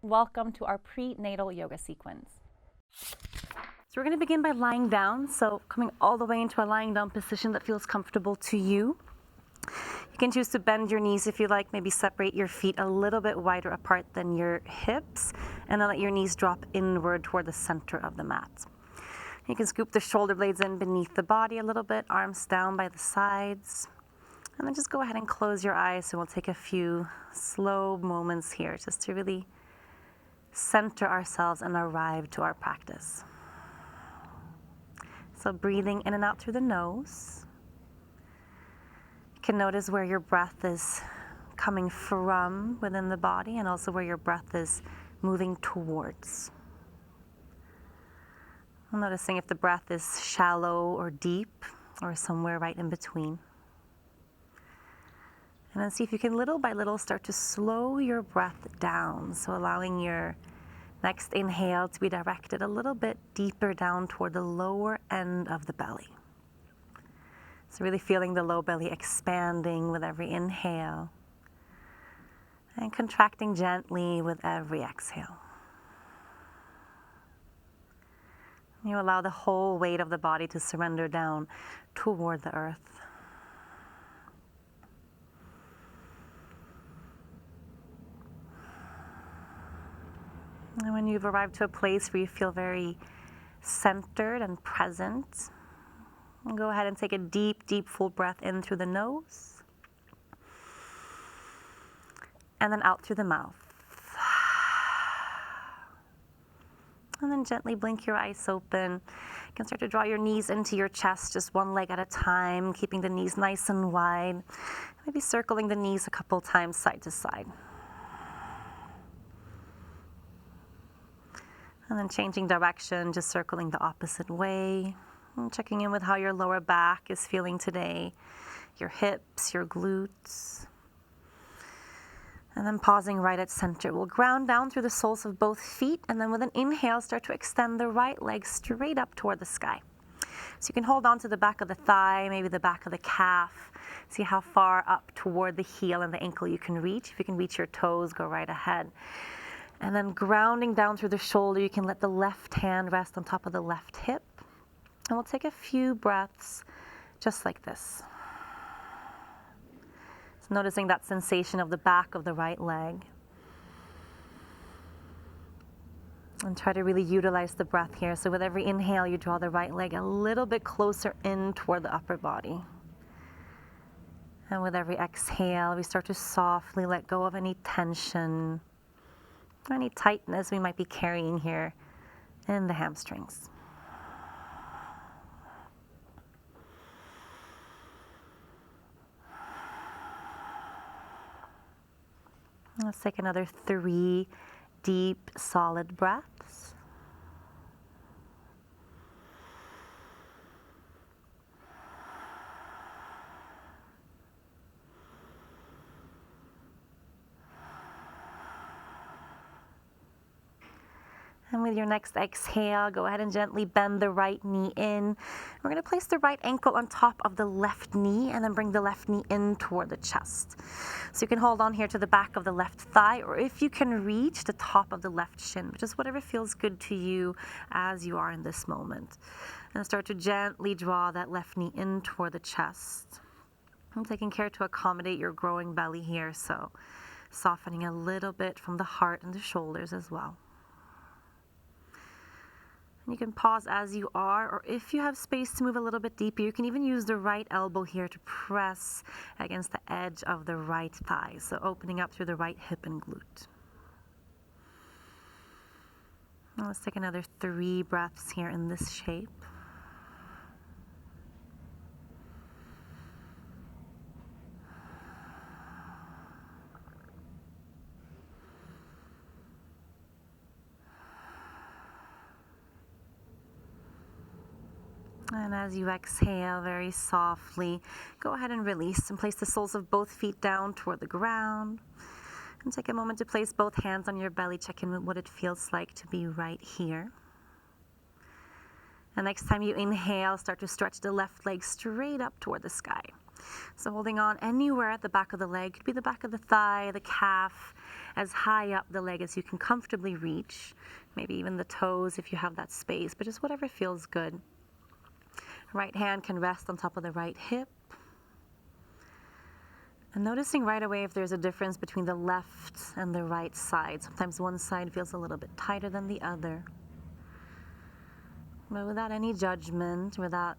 Welcome to our prenatal yoga sequence. So we're going to begin by lying down, so coming all the way into a lying down position that feels comfortable to you. You can choose to bend your knees if you like, maybe separate your feet a little bit wider apart than your hips, and then let your knees drop inward toward the center of the mat. You can scoop the shoulder blades in beneath the body a little bit, arms down by the sides, and then just go ahead and close your eyes, and we'll take a few slow moments here just to really center ourselves and arrive to our practice. So breathing in and out through the nose. You can notice where your breath is coming from within the body and also where your breath is moving towards. Noticing if the breath is shallow or deep or somewhere right in between. And then see if you can little by little start to slow your breath down. So allowing your next inhale to be directed a little bit deeper down toward the lower end of the belly. So really feeling the low belly expanding with every inhale and contracting gently with every exhale. You allow the whole weight of the body to surrender down toward the earth. And when you've arrived to a place where you feel very centered and present, go ahead and take a deep, deep, full breath in through the nose. And then out through the mouth. And then gently blink your eyes open. You can start to draw your knees into your chest, just one leg at a time, keeping the knees nice and wide. Maybe circling the knees a couple times side to side. And then changing direction, just circling the opposite way. And checking in with how your lower back is feeling today, your hips, your glutes. And then pausing right at center. We'll ground down through the soles of both feet, and then with an inhale, start to extend the right leg straight up toward the sky. So you can hold on to the back of the thigh, maybe the back of the calf. See how far up toward the heel and the ankle you can reach. If you can reach your toes, go right ahead. And then grounding down through the shoulder, you can let the left hand rest on top of the left hip. And we'll take a few breaths just like this. So noticing that sensation of the back of the right leg. And try to really utilize the breath here. So with every inhale, you draw the right leg a little bit closer in toward the upper body. And with every exhale, we start to softly let go of any tension, any tightness we might be carrying here in the hamstrings. Let's take another 3 deep, solid breaths. And with your next exhale, go ahead and gently bend the right knee in. We're going to place the right ankle on top of the left knee and then bring the left knee in toward the chest. So you can hold on here to the back of the left thigh, or if you can reach the top of the left shin, just whatever feels good to you as you are in this moment. And start to gently draw that left knee in toward the chest. I'm taking care to accommodate your growing belly here, so softening a little bit from the heart and the shoulders as well. You can pause as you are, or if you have space to move a little bit deeper, you can even use the right elbow here to press against the edge of the right thigh. So opening up through the right hip and glute. Now let's take another 3 breaths here in this shape. And as you exhale very softly, go ahead and release and place the soles of both feet down toward the ground. And take a moment to place both hands on your belly, check in with what it feels like to be right here. And next time you inhale, start to stretch the left leg straight up toward the sky. So holding on anywhere at the back of the leg, could be the back of the thigh, the calf, as high up the leg as you can comfortably reach, maybe even the toes if you have that space, but just whatever feels good. Right hand can rest on top of the right hip. And noticing right away if there's a difference between the left and the right side. Sometimes one side feels a little bit tighter than the other. But without any judgment, without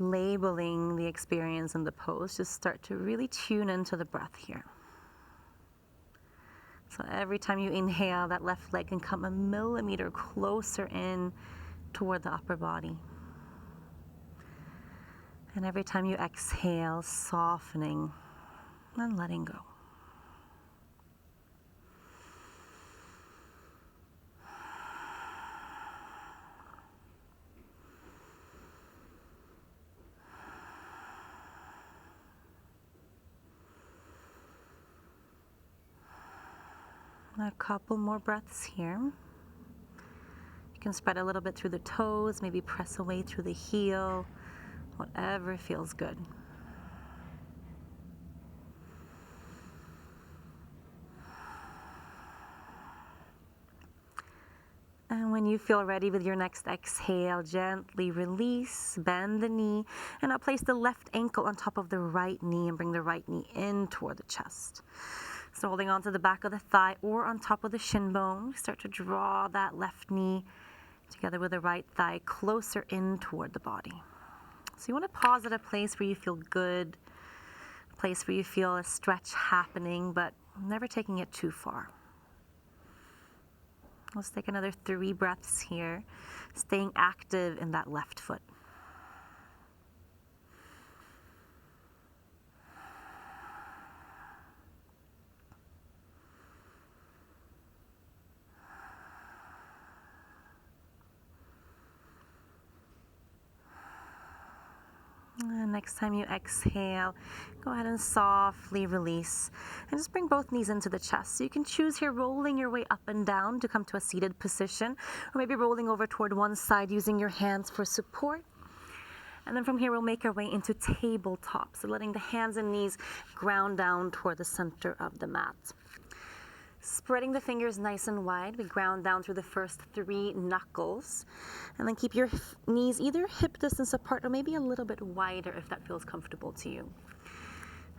labeling the experience in the pose, just start to really tune into the breath here. So every time you inhale, that left leg can come a millimeter closer in toward the upper body. And every time you exhale, softening and letting go. A couple more breaths here. You can spread a little bit through the toes, maybe press away through the heel, whatever feels good. And when you feel ready with your next exhale, gently release, bend the knee, and now place the left ankle on top of the right knee and bring the right knee in toward the chest. So holding on to the back of the thigh or on top of the shin bone, start to draw that left knee together with the right thigh closer in toward the body. So you want to pause at a place where you feel good, a place where you feel a stretch happening, but never taking it too far. Let's take another 3 breaths here, staying active in that left foot. And next time you exhale, go ahead and softly release. And just bring both knees into the chest. So you can choose here rolling your way up and down to come to a seated position, or maybe rolling over toward one side using your hands for support. And then from here, we'll make our way into tabletop. So letting the hands and knees ground down toward the center of the mat. Spreading the fingers nice and wide, we ground down through the first 3 knuckles. And then keep your knees either hip distance apart or maybe a little bit wider if that feels comfortable to you.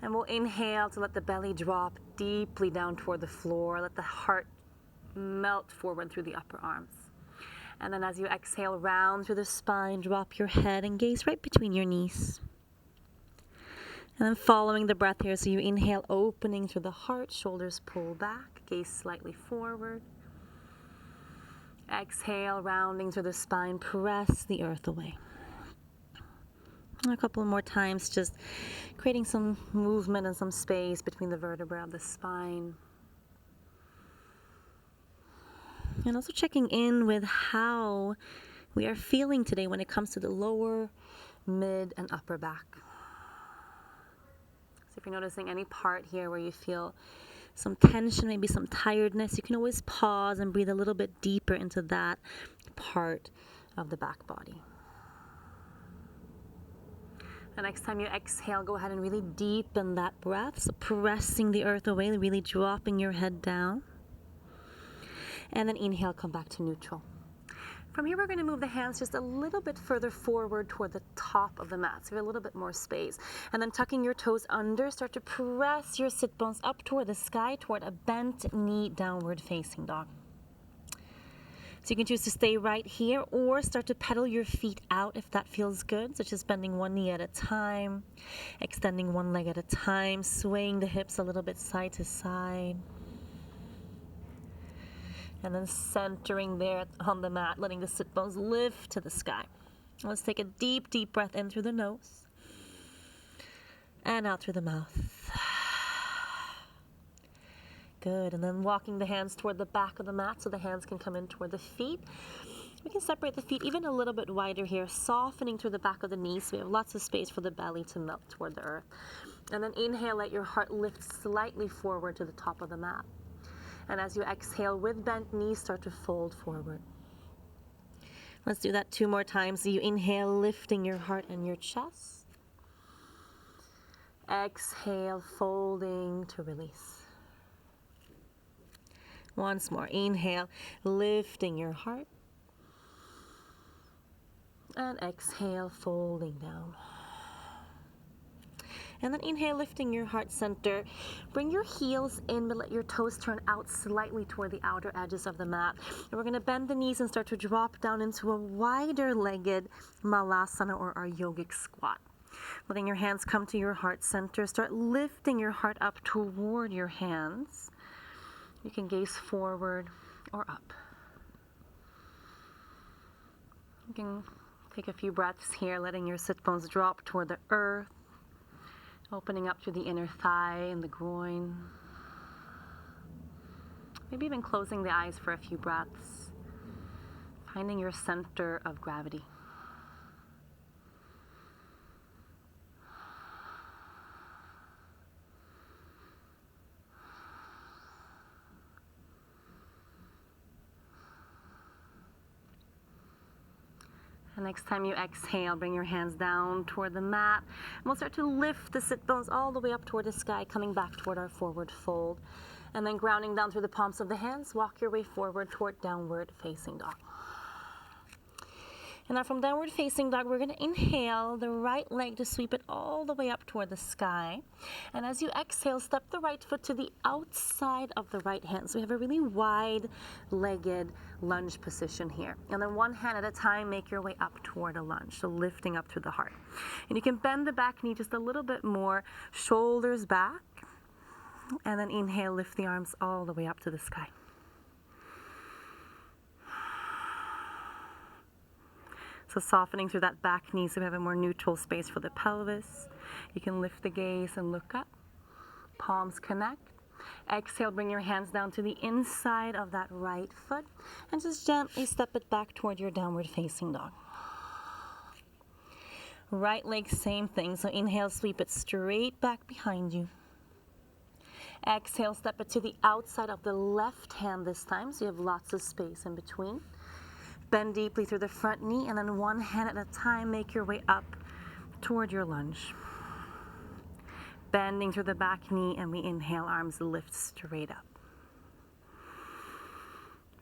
And we'll inhale to let the belly drop deeply down toward the floor. Let the heart melt forward through the upper arms. And then as you exhale, round through the spine, drop your head and gaze right between your knees. And then following the breath here, so you inhale, opening through the heart, shoulders pull back, gaze slightly forward. Exhale, rounding through the spine, press the earth away. A couple more times, just creating some movement and some space between the vertebrae of the spine. And also checking in with how we are feeling today when it comes to the lower, mid, and upper back. So if you're noticing any part here where you feel some tension, maybe some tiredness, you can always pause and breathe a little bit deeper into that part of the back body. And next time you exhale, go ahead and really deepen that breath. So pressing the earth away, really dropping your head down. And then inhale, come back to neutral. From here, we're going to move the hands just a little bit further forward toward the top of the mat, so you have a little bit more space. And then tucking your toes under, start to press your sit bones up toward the sky, toward a bent knee, downward facing dog. So you can choose to stay right here or start to pedal your feet out if that feels good, such as bending one knee at a time, extending one leg at a time, swaying the hips a little bit side to side. And then centering there on the mat, letting the sit bones lift to the sky. Let's take a deep, deep breath in through the nose and out through the mouth. Good. And then walking the hands toward the back of the mat so the hands can come in toward the feet. We can separate the feet even a little bit wider here, softening through the back of the knees. So we have lots of space for the belly to melt toward the earth. And then inhale, let your heart lift slightly forward to the top of the mat. And as you exhale, with bent knees, start to fold forward. Let's do that 2 more times. So you inhale, lifting your heart and your chest. Exhale, folding to release. Once more, inhale, lifting your heart. And exhale, folding down. And then inhale, lifting your heart center. Bring your heels in, but let your toes turn out slightly toward the outer edges of the mat. And we're going to bend the knees and start to drop down into a wider legged malasana, or our yogic squat. Letting your hands come to your heart center. Start lifting your heart up toward your hands. You can gaze forward or up. You can take a few breaths here, letting your sit bones drop toward the earth. Opening up through the inner thigh and the groin. Maybe even closing the eyes for a few breaths. Finding your center of gravity. And next time you exhale, bring your hands down toward the mat. And we'll start to lift the sit bones all the way up toward the sky, coming back toward our forward fold. And then grounding down through the palms of the hands, walk your way forward toward downward facing dog. And now from downward facing dog, we're going to inhale the right leg to sweep it all the way up toward the sky. And as you exhale, step the right foot to the outside of the right hand. So we have a really wide-legged lunge position here. And then one hand at a time, make your way up toward a lunge. So lifting up through the heart. And you can bend the back knee just a little bit more, shoulders back. And then inhale, lift the arms all the way up to the sky. So softening through that back knee so we have a more neutral space for the pelvis. You can lift the gaze and look up. Palms connect. Exhale, bring your hands down to the inside of that right foot and just gently step it back toward your downward facing dog. Right leg, same thing. So inhale, sweep it straight back behind you. Exhale, step it to the outside of the left hand this time, so you have lots of space in between. Bend deeply through the front knee, and then one hand at a time, make your way up toward your lunge. Bending through the back knee, and we inhale, arms lift straight up.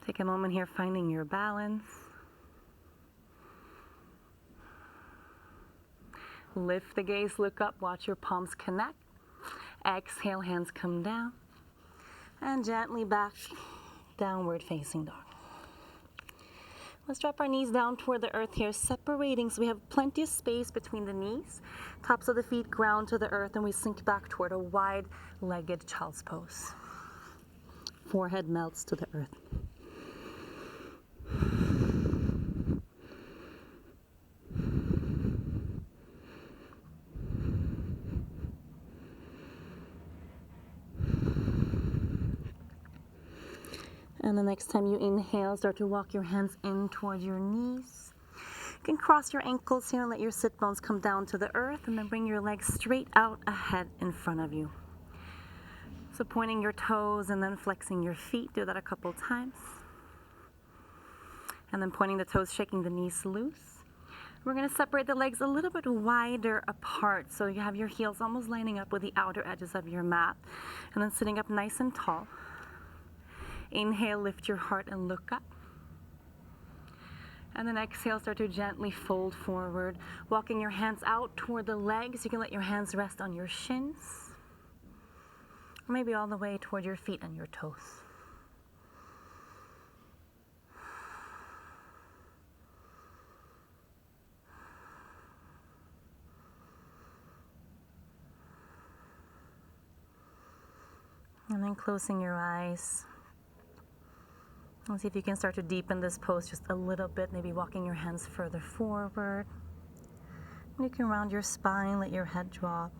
Take a moment here, finding your balance. Lift the gaze, look up, watch your palms connect. Exhale, hands come down. And gently back, downward facing dog. Let's drop our knees down toward the earth here, separating so we have plenty of space between the knees. Tops of the feet ground to the earth, and we sink back toward a wide-legged child's pose. Forehead melts to the earth. And the next time you inhale, start to walk your hands in toward your knees. You can cross your ankles here and let your sit bones come down to the earth, and then bring your legs straight out ahead in front of you. So pointing your toes and then flexing your feet. Do that a couple times. And then pointing the toes, shaking the knees loose. We're going to separate the legs a little bit wider apart, so you have your heels almost lining up with the outer edges of your mat. And then sitting up nice and tall. Inhale, lift your heart and look up. And then exhale, start to gently fold forward, walking your hands out toward the legs. You can let your hands rest on your shins, or maybe all the way toward your feet and your toes. And then closing your eyes. Let's see if you can start to deepen this pose just a little bit, maybe walking your hands further forward. And you can round your spine, let your head drop.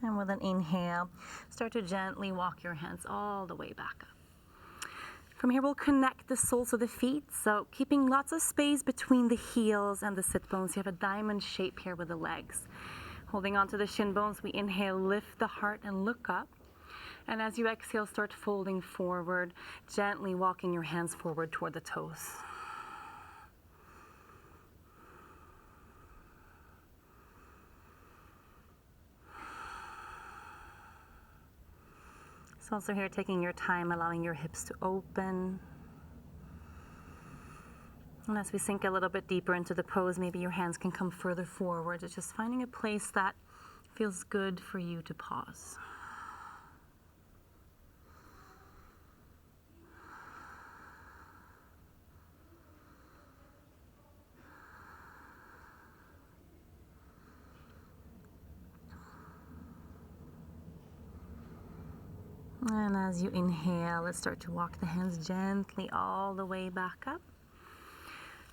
And with an inhale, start to gently walk your hands all the way back up. From here, we'll connect the soles of the feet, so keeping lots of space between the heels and the sit bones. You have a diamond shape here with the legs. Holding onto the shin bones, we inhale, lift the heart and look up. And as you exhale, start folding forward, gently walking your hands forward toward the toes. So also here, taking your time, allowing your hips to open. And as we sink a little bit deeper into the pose, maybe your hands can come further forward. It's just finding a place that feels good for you to pause. And as you inhale, let's start to walk the hands gently all the way back up.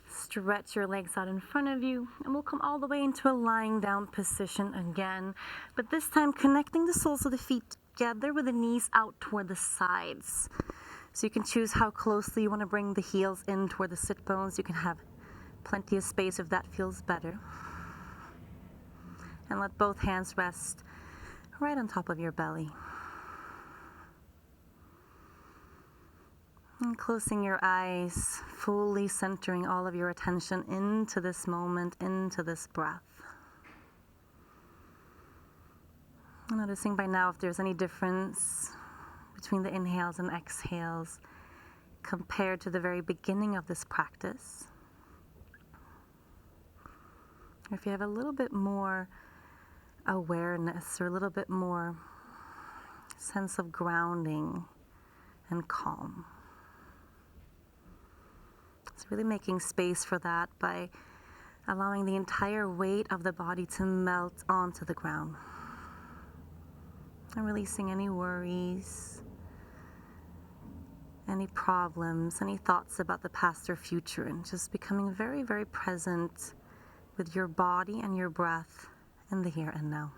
Stretch your legs out in front of you, and we'll come all the way into a lying down position again. But this time, connecting the soles of the feet together with the knees out toward the sides. So you can choose how closely you want to bring the heels in toward the sit bones. You can have plenty of space if that feels better. And let both hands rest right on top of your belly. And closing your eyes, fully centering all of your attention into this moment, into this breath. Noticing by now if there's any difference between the inhales and exhales compared to the very beginning of this practice. Or if you have a little bit more awareness or a little bit more sense of grounding and calm. It's really making space for that by allowing the entire weight of the body to melt onto the ground. And releasing any worries, any problems, any thoughts about the past or future, and just becoming very, very present with your body and your breath in the here and now.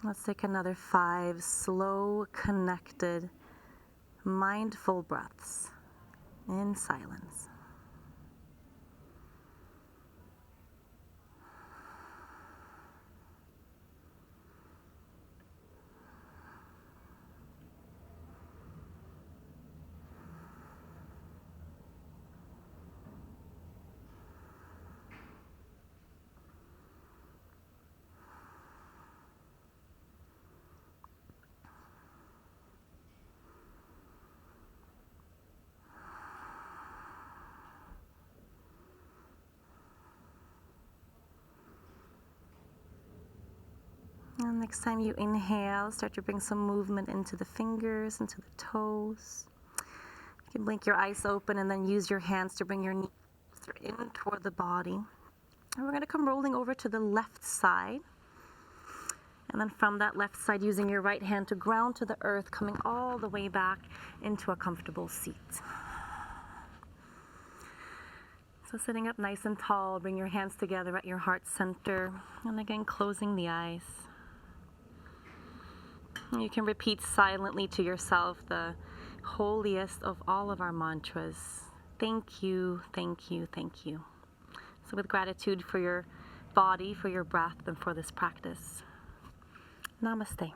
Let's take another 5 slow, connected, mindful breaths in silence. And next time you inhale, start to bring some movement into the fingers, into the toes. You can blink your eyes open and then use your hands to bring your knees in toward the body. And we're going to come rolling over to the left side. And then from that left side, using your right hand to ground to the earth, coming all the way back into a comfortable seat. So sitting up nice and tall, bring your hands together at your heart center. And again, closing the eyes. You can repeat silently to yourself the holiest of all of our mantras. Thank you, thank you, thank you. So with gratitude for your body, for your breath, and for this practice. Namaste.